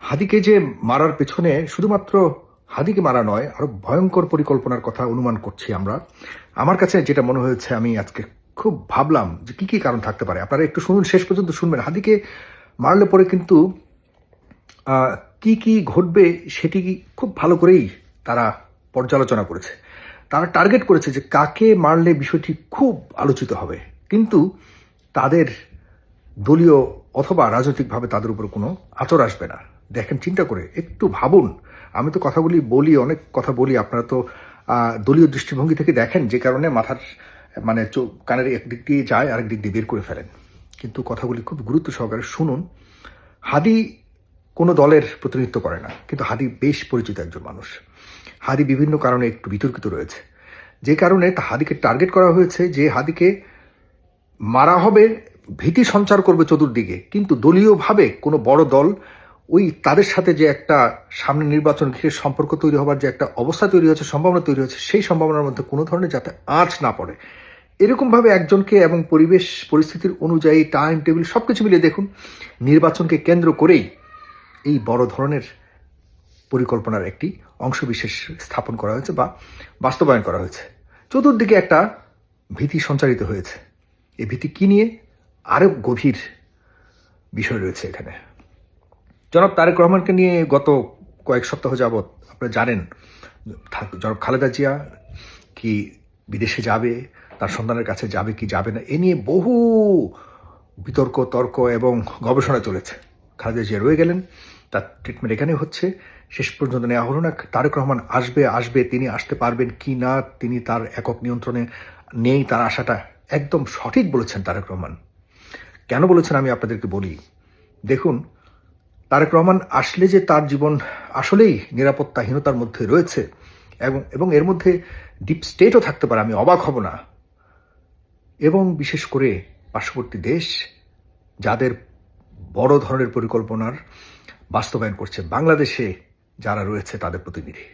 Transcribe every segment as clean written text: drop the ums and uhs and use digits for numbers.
হাদিকে যে মারার পেছনে শুধুমাত্র হাদিকে মারা নয়, আরো ভয়ঙ্কর পরিকল্পনার কথা অনুমান করছি আমরা। আমার কাছে যেটা মনে হয়েছে, আমি আজকে খুব ভাবলাম যে কি কি কারণ থাকতে পারে। আপনারা একটু শুনুন, শেষ পর্যন্ত শুনবেন। হাদিকে মারলে পরে কিন্তু কি কি ঘটবে সেটি খুব ভালো করেই তারা পর্যালোচনা করেছে। তারা টার্গেট করেছে যে কাকে মারলে বিষয়টি খুব আলোচিত হবে, কিন্তু তাদের দলীয় অথবা রাজনৈতিকভাবে তাদের উপর কোনো আঁচড় আসবে না। দেখেন, চিন্তা করে একটু ভাবুন। আমি তো কথাগুলি বলি, অনেক কথা বলি, আপনারা তো দলীয় দৃষ্টিভঙ্গি থেকে দেখেন, যে কারণে মাথার মানে কানের একদিক দিয়ে যায়, আরেক দিক দিয়ে বের করে ফেলেন। কিন্তু কথাগুলি খুব গুরুত্ব সহকারে শুনুন। হাদি কোনো দলের প্রতিনিধিত্ব করে না, কিন্তু হাদি বেশ পরিচিত একজন মানুষ। হাদি বিভিন্ন কারণে একটু বিতর্কিত রয়েছে, যে কারণে হাদিকে টার্গেট করা হয়েছে, যে হাদিকে মারা হবে, ভীতি সঞ্চার করবে চতুর্দিকে। কিন্তু দলীয়ভাবে কোনো বড় দল ওই তাদের সাথে যে একটা সামনে নির্বাচন ঘিরে সম্পর্ক তৈরি হবার যে একটা অবস্থা তৈরি হচ্ছে, সম্ভাবনা তৈরি হচ্ছে, সেই সম্ভাবনার মধ্যে কোনো ধরনের যাতে আঁচ না পড়ে, এরকমভাবে একজনকে এবং পরিবেশ পরিস্থিতির অনুযায়ী টাইম টেবিল সবকিছু মিলিয়ে দেখুন, নির্বাচনকে কেন্দ্র করেই এই বড় ধরনের পরিকল্পনার একটি অংশবিশেষ স্থাপন করা হয়েছে বা বাস্তবায়ন করা হয়েছে। চতুর্দিকে একটা ভীতি সঞ্চারিত হয়েছে। এই ভীতি কি নিয়ে, আরো গভীর বিষয় রয়েছে এখানে। জনাব তারেক রহমানকে নিয়ে গত কয়েক সপ্তাহ যাবৎ আপনারা জানেন, জনাব খালেদা জিয়া কি বিদেশে যাবে, তার সন্তানের কাছে যাবে কি যাবে না, এ নিয়ে বহু বিতর্ক তর্ক এবং গবেষণা চলেছে। খালেদা জিয়া রয়ে গেলেন, তার ট্রিটমেন্ট এখানে হচ্ছে, শেষ পর্যন্ত নেওয়া হলো না। তারেক রহমান আসবে, তিনি আসতে পারবেন কি না, তিনি তার একক নিয়ন্ত্রণে নেই, তার আশাটা একদম সঠিক বলেছেন তারেক রহমান। কেন বলেছেন আমি আপনাদেরকে বলি। দেখুন, তারেক রহমান আসলে যে তার জীবন আসলেই নিরাপত্তাহীনতার মধ্যে রয়েছে, এবং এর মধ্যে ডিপ স্টেটও থাকতে পারে, আমি অবাক হব না। এবং বিশেষ করে পার্শ্ববর্তী দেশ যাদের বড় ধরনের পরিকল্পনার বাস্তবায়ন করছে, বাংলাদেশে যারা রয়েছে তাদের প্রতিনিধি,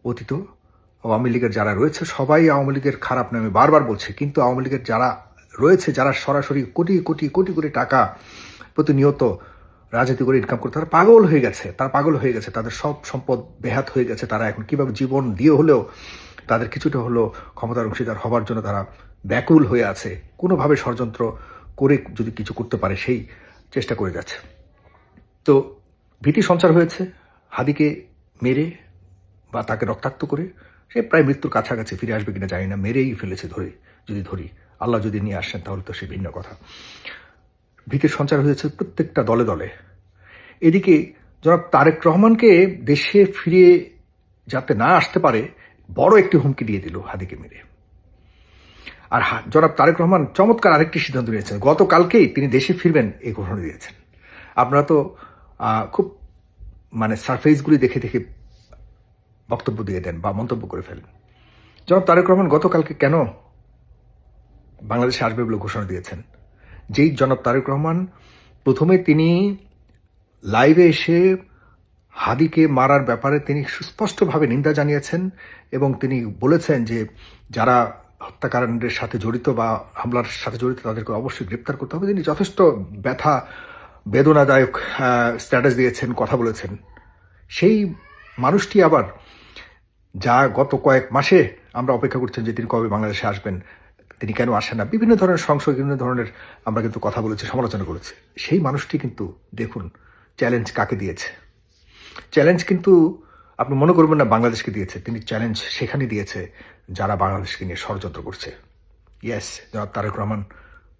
অতীত আওয়ামী লীগের যারা রয়েছে, সবাই আওয়ামী লীগের খারাপ নামে বারবার বলছে, কিন্তু আওয়ামী লীগের যারা রয়েছে, যারা সরাসরি কোটি কোটি কোটি কোটি টাকা প্রতিনিয়ত রাজনীতি করে ইনকাম করতে, তারা পাগল হয়ে গেছে, তাদের সব সম্পদ বেহাত হয়ে গেছে। তারা এখন কিভাবে জীবন দিয়ে হলেও তাদের কিছুটা হলেও ক্ষমতার অংশীদার হবার জন্য তারা ব্যাকুল হয়ে আছে। কোনোভাবে ষড়যন্ত্র করে যদি কিছু করতে পারে সেই চেষ্টা করে যাচ্ছে। তো ভীতি সঞ্চার হয়েছে, হাদিকে মেরে বা তাকে রক্তাক্ত করে, সে প্রায় মৃত্যুর কাছাকাছি, ফিরে আসবে কিনা জানি না, মেরেই ফেলেছে ধরি, আল্লাহ যদি নিয়ে আসেন তাহলে তো সে ভিন্ন কথা। ভীতির সঞ্চার হয়েছে প্রত্যেকটা দলে দলে। এদিকে জনাব তারেক রহমানকে দেশে ফিরে যাতে না আসতে পারে বড় একটি হুমকি দিয়ে দিল হাদিকে মেরে। আর জনাব তারেক রহমান চমৎকার আরেকটি সিদ্ধান্ত নিয়েছেন, গতকালকেই তিনি দেশে ফিরবেন এই ঘোষণা দিয়েছেন। আপনারা তো খুব সারফেসগুলি দেখে দেখে বক্তব্য দিয়ে দেন বা মন্তব্য করে ফেলেন। জনাব তারেক রহমান গতকালকে কেন বাংলাদেশে আসবে বলে ঘোষণা দিয়েছেন? যেই জনাব তারেক রহমান প্রথমে তিনি লাইভে এসে হাদিকে মারার ব্যাপারে তিনি সুস্পষ্টভাবে নিন্দা জানিয়েছেন, এবং তিনি বলেছেন যে যারা হত্যাকাণ্ডের সাথে জড়িত বা হামলার সাথে জড়িত তাদেরকে অবশ্যই গ্রেপ্তার করতে হবে। তিনি যথেষ্ট বেদনাদায়ক স্ট্যাটাস দিয়েছেন, কথা বলেছেন। সেই মানুষটি আবার যা গত কয়েক মাসে আমরা অপেক্ষা করছেন যে তিনি কবে বাংলাদেশে আসবেন, তিনি কেন আসেন না, বিভিন্ন ধরনের সংশয়, বিভিন্ন ধরনের আমরা কিন্তু কথা বলেছি, সমালোচনা করেছি। সেই মানুষটি কিন্তু দেখুন চ্যালেঞ্জ কাকে দিয়েছে। চ্যালেঞ্জ কিন্তু আপনি মনে করবেন না বাংলাদেশকে দিয়েছে, তিনি চ্যালেঞ্জ সেখানে দিয়েছে যারা বাংলাদেশকে নিয়ে ষড়যন্ত্র করছে। ইয়েস, জনাব Tarek Rahman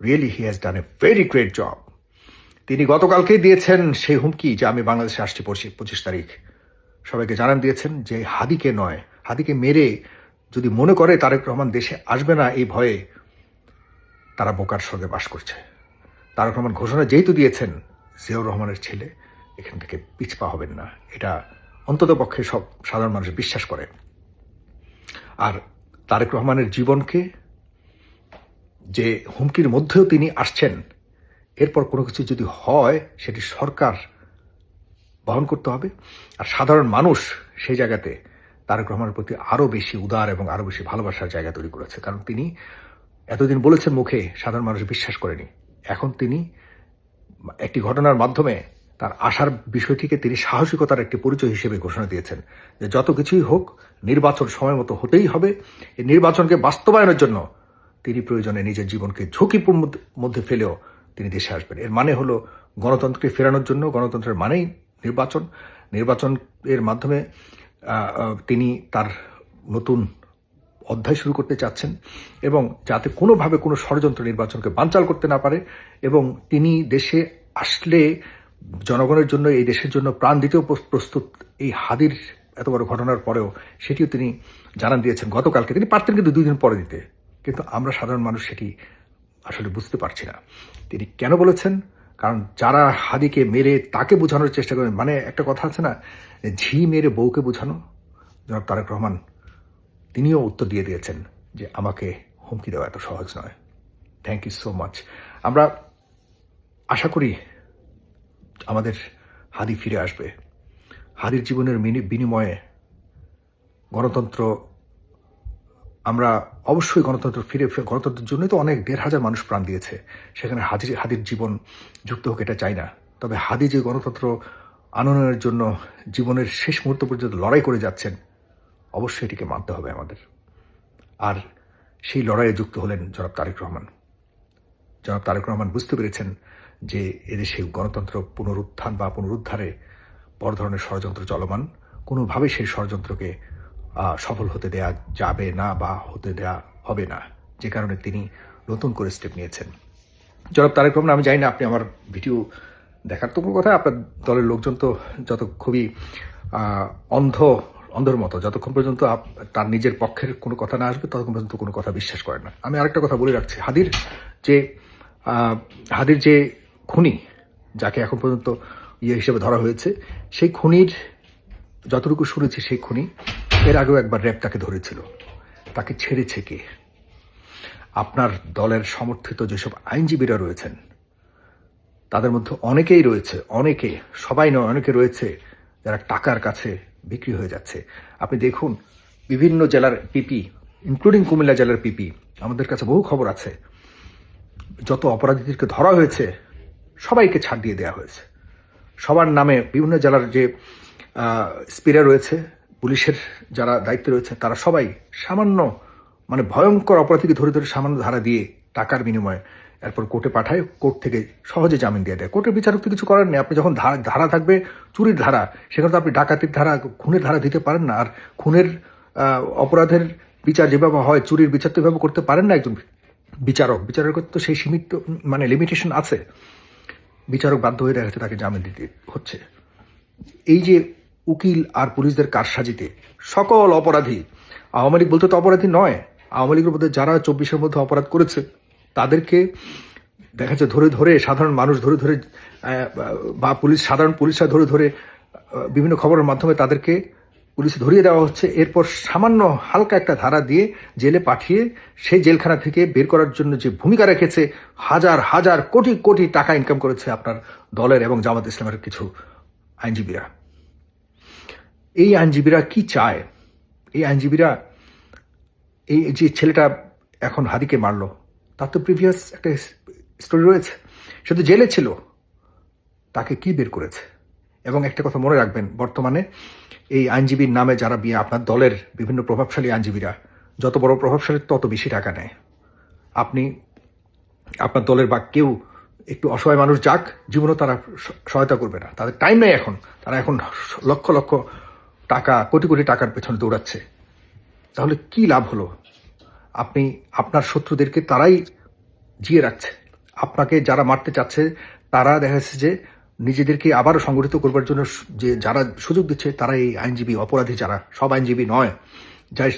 really he has done a very great job. তিনি গতকালকেই দিয়েছেন সেই হুমকি যে আমি বাংলাদেশে আসছি 25 তারিখ। সবাইকে জানান দিয়েছেন যে হাদিকে নয়, হাদিকে মেরে যদি মনে করে তারেক রহমান দেশে আসবে না এই ভয়ে, তারা বোকার স্বর্গে বাস করছে। তারেক রহমান ঘোষণা যেহেতু দিয়েছেন, জিয়াউর রহমানের ছেলে এখান থেকে পিছপা হবেন না, এটা অন্তত পক্ষে সব সাধারণ মানুষ বিশ্বাস করে। আর তারেক রহমানের জীবনকে যে হুমকির মধ্যেও তিনি আসছেন, এরপর কোনো কিছু যদি হয় সেটি সরকার বহন করতে হবে। আর সাধারণ মানুষ সেই জায়গাতে তারেক রহমানের প্রতি আরও বেশি উদার এবং আরও বেশি ভালোবাসার জায়গা তৈরি করেছে। কারণ তিনি এতদিন বলেছেন মুখে, সাধারণ মানুষ বিশ্বাস করেনি। এখন তিনি একটি ঘটনার মাধ্যমে তার আশার বিষয়টিকে তিনি সাহসিকতার একটি পরিচয় হিসেবে ঘোষণা দিয়েছেন যে যত কিছুই হোক নির্বাচন সময় মতো হতেই হবে। এই নির্বাচনকে বাস্তবায়নের জন্য তিনি প্রয়োজনে নিজের জীবনকে ঝুঁকির মধ্যে ফেলেও তিনি দেশে আসবেন। এর মানে হলো গণতন্ত্রকে ফেরানোর জন্য, গণতন্ত্রের মানেই নির্বাচনের মাধ্যমে তিনি তার নতুন অধ্যায় শুরু করতে চাচ্ছেন এবং যাতে কোনোভাবে কোনো ষড়যন্ত্র নির্বাচনকে বানচাল করতে না পারে। এবং তিনি দেশে আসলে জনগণের জন্য, এই দেশের জন্য প্রাণ দিতেও প্রস্তুত। এই হাদির এত বড় ঘটনার পরেও সেটিও তিনি জানান দিয়েছেন গতকালকে। তিনি পারতেন কিন্তু 2 দিন পরে দিতে, কিন্তু আমরা সাধারণ মানুষ সেটি আসলে বুঝতে পারছি না তিনি কেন বলেছেন। কারণ যারা হাদিকে মেরে তাকে বোঝানোর চেষ্টা করেন, মানে একটা কথা আছে না, ঝি মেরে বউকে বোঝানো, জনাব তারেক রহমান তিনিও উত্তর দিয়ে দিয়েছেন যে আমাকে হুমকি দেওয়া এত সহজ নয়। Thank you so much. আমরা আশা করি আমাদের হাদি ফিরে আসবে। হাদির জীবনের বিনিময়ে গণতন্ত্র, আমরা অবশ্যই গণতন্ত্রের জন্যই তো অনেক 1,500 মানুষ প্রাণ দিয়েছে, সেখানে হাদির জীবন যুক্ত হোক এটা চাই না। তবে হাদি যে গণতন্ত্র আনয়নের জন্য জীবনের শেষ মুহূর্ত পর্যন্ত লড়াই করে যাচ্ছেন, অবশ্যই এটিকে মানতে হবে আমাদের। আর সেই লড়াইয়ে যুক্ত হলেন জনাব তারেক রহমান। জনাব তারেক রহমান বুঝতে পেরেছেন যে এদেশে গণতন্ত্র পুনরুত্থান বা পুনরুদ্ধারে বড় ধরনের ষড়যন্ত্র চলমান, কোনোভাবেই সেই ষড়যন্ত্রকে সফল হতে দেয়া যাবে না বা হতে দেয়া হবে না, যে কারণে তিনি নতুন করে স্টেপ নিয়েছেন। জনাব তারেক রহমান, আমি জানি না আপনি আমার ভিডিও দেখার তো কোনো কথা, আপনার দলের লোকজন তো যত খুবই অন্ধর মতো, যতক্ষণ পর্যন্ত তার নিজের পক্ষের কোনো কথা না আসবে ততক্ষণ পর্যন্ত কোনো কথা বিশ্বাস করেন না। আমি আরেকটা কথা বলে রাখছি, হাদির যে খুনি, যাকে এখন পর্যন্ত হিসেবে ধরা হয়েছে, সেই খুনির যতটুকু শুনেছি, সেই খুনি এর আগেও একবার র্যাব তাকে ধরেছিল। তাকে ছেড়েছে কে? আপনার দলের সমর্থিত যেসব আইনজীবীরা রয়েছেন তাদের মধ্যে সবাই নয়, অনেকে রয়েছে যারা টাকার কাছে বিক্রি হয়ে যাচ্ছে। আপনি দেখুন, বিভিন্ন জেলার পিপি, ইনক্লুডিং কুমিল্লা জেলার পিপি, আমাদের কাছে বহু খবর আছে, যত অপরাধীদেরকে ধরা হয়েছে সবাইকে ছাড় দিয়ে দেওয়া হয়েছে। সবার নামে বিভিন্ন জেলার যে স্পিরা রয়েছে, পুলিশের যারা দায়িত্বে রয়েছে, তারা সবাই সামান্য, মানে ভয়ঙ্কর অপরাধীকে ধরে সামান্য ধারা দিয়ে টাকার বিনিময়ে এরপর কোর্টে পাঠায়, কোর্ট থেকে সহজে জামিন দিয়ে দেয়। কোর্টের বিচারক তো কিছু করার নেই। আপনি যখন ধারা থাকবে চুরির ধারা, সেখানে তো আপনি ডাকাতির ধারা, খুনের ধারা দিতে পারেন না। আর খুনের অপরাধের বিচার যেভাবে হয়, চুরির বিচার তো এভাবে করতে পারেন না একজন বিচারকের তো সেই সীমিত লিমিটেশন আছে। বিচারক বাধ্য হয়ে দেখা যাচ্ছে তাকে জামিন দিতে হচ্ছে। এই যে উকিল আর পুলিশদের কারসাজিতে সকল অপরাধী, আওয়ামী লীগ বলতে তো অপরাধী নয়, আওয়ামী লীগের মধ্যে যারা 24-এর মধ্যে অপরাধ করেছে তাদেরকে দেখা যাচ্ছে ধরে সাধারণ মানুষ ধরে বা সাধারণ পুলিশরা ধরে বিভিন্ন খবরের মাধ্যমে তাদেরকে পুলিশে ধরিয়ে দেওয়া হচ্ছে। এরপর সামান্য হালকা একটা ধারা দিয়ে জেলে পাঠিয়ে সেই জেলখানা থেকে বের করার জন্য যে ভূমিকা রেখেছে, হাজার হাজার কোটি কোটি টাকা ইনকাম করেছে আপনার দলের এবং জামাত ইসলামের কিছু আইনজীবীরা। এই আইনজীবীরা কি চায়? এই আইনজীবীরা, এই যে ছেলেটা এখন হাদিকে মারলো, তার তো প্রিভিয়াস একটা স্টোরি রয়েছে, সে তো জেলে ছিল, তাকে কি বের করেছে? এবং একটা কথা মনে রাখবেন, বর্তমানে এই আইনজীবীর নামে যারা আপনার দলের বিভিন্ন প্রভাবশালী আইনজীবীরা, যত বড় প্রভাবশালী তত বেশি টাকা নেয়। আপনি আপনার দলের বা কেউ একটু অসহায় মানুষ যাক, জীবনও তারা সহায়তা করবে না, তাদের টাইম নেই এখন। তারা এখন লক্ষ লক্ষ টাকা, কোটি কোটি টাকার পেছনে দৌড়াচ্ছে। তাহলে কি লাভ হলো? আপনি আপনার শত্রুদেরকে তারাই জিয়ে রাখছে। আপনাকে যারা মারতে চাচ্ছে তারা দেখা যাচ্ছে যে নিজেদেরকে আবারও সংগঠিত করবার জন্য যে যারা সুযোগ দিচ্ছে, তারা এই আইনজীবী অপরাধী, যারা সব আইনজীবী নয়,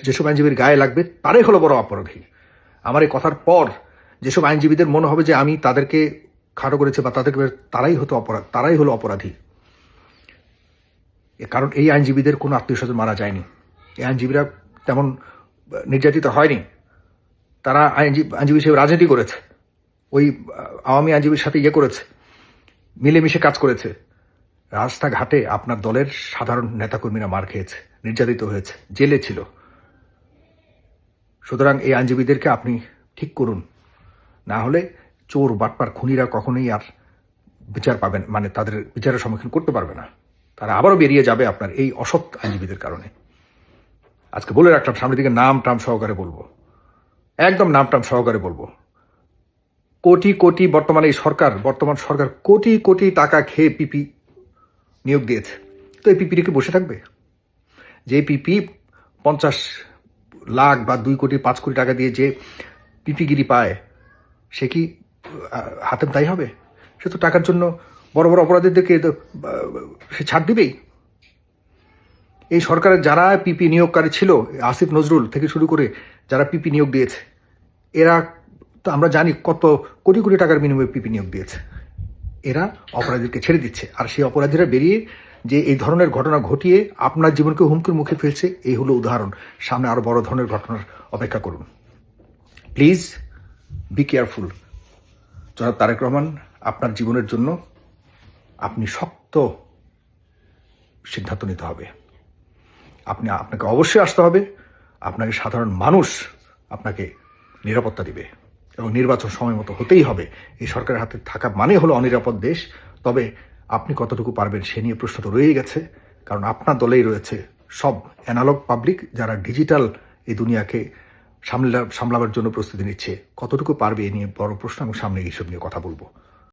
যেসব আইনজীবীর গায়ে লাগবে তারাই হলো বড় অপরাধী। আমার এই কথার পর যেসব আইনজীবীদের মনে হবে যে আমি তাদেরকে খাটো করেছে বা তারাই হলো অপরাধী, কারণ এই আইনজীবীদের কোনো আত্মীয় স্বজন মারা যায়নি, এই আইনজীবীরা তেমন নির্যাতিত হয়নি, তারা আইনজীবী হিসেবে রাজনীতি করেছে, ওই আওয়ামী আইনজীবীর সাথে করেছে, মিলেমিশে কাজ করেছে। রাস্তাঘাটে আপনার দলের সাধারণ নেতাকর্মীরা মার খেয়েছে, নির্যাতিত হয়েছে, জেলে ছিল। সুতরাং এই আইনজীবীদেরকে আপনি ঠিক করুন, না হলে চোর বাটপার খুনিরা কখনোই আর বিচার পাবেন, মানে তাদের বিচারের সম্মুখীন করতে পারবে না। তারা আবারও বেরিয়ে যাবে আপনার এই অসৎ আইনজীবীদের কারণে। আজকে বলে রাখলাম, সামনের দিকে নাম টাম সহকারে বলবো, একদম নাম টাম সহকারে বলবো। কোটি কোটি বর্তমান সরকার কোটি কোটি টাকা খেয়ে পিপি নিয়োগ দিয়েছে। তো এই পিপি রেখে বসে থাকবে? যে পিপি 50 লাখ বা 2 কোটি 5 কোটি টাকা দিয়ে যে পিপিগিরি পায়, সে কি হাতেম তাই হবে? সে তো টাকার জন্য বড় বড় অপরাধীদেরকে সে ছাড় দিবেই। এই সরকারের যারা পিপি নিয়োগকারী ছিল, আসিফ নজরুল থেকে শুরু করে যারা পিপি নিয়োগ দিয়েছে, এরা তো আমরা জানি কত কোটি কোটি টাকার বিনিময়ে পিপি নিয়োগ দিয়েছে। এরা অপরাধীদেরকে ছেড়ে দিচ্ছে, আর সেই অপরাধীরা বেরিয়ে যে এই ধরনের ঘটনা ঘটিয়ে আপনার জীবনকে হুমকির মুখে ফেলছে, এই হলো উদাহরণ। সামনে আরো বড় ধরনের ঘটনার অপেক্ষা করুন। Please be careful. জনাব তারেক রহমান, আপনার জীবনের জন্য আপনি শক্ত সিদ্ধান্ত নিতে হবে। আপনাকে অবশ্যই আসতে হবে। আপনাকে সাধারণ মানুষ আপনাকে নিরাপত্তা দিবে, এবং নির্বাচন সময় মতো হতেই হবে। এই সরকারের হাতে থাকা মানে হলো অনিরাপদ দেশ। তবে আপনি কতটুকু পারবেন সে নিয়ে প্রশ্ন তো রয়েই গেছে, কারণ আপনার দলেই রয়েছে সব অ্যানালগ পাবলিক যারা ডিজিটাল এই দুনিয়াকে সামলাবার জন্য প্রস্তুতি নিচ্ছে। কতটুকু পারবে এ নিয়ে বড় প্রশ্ন, এবং সামনে এইসব নিয়ে কথা বলবো।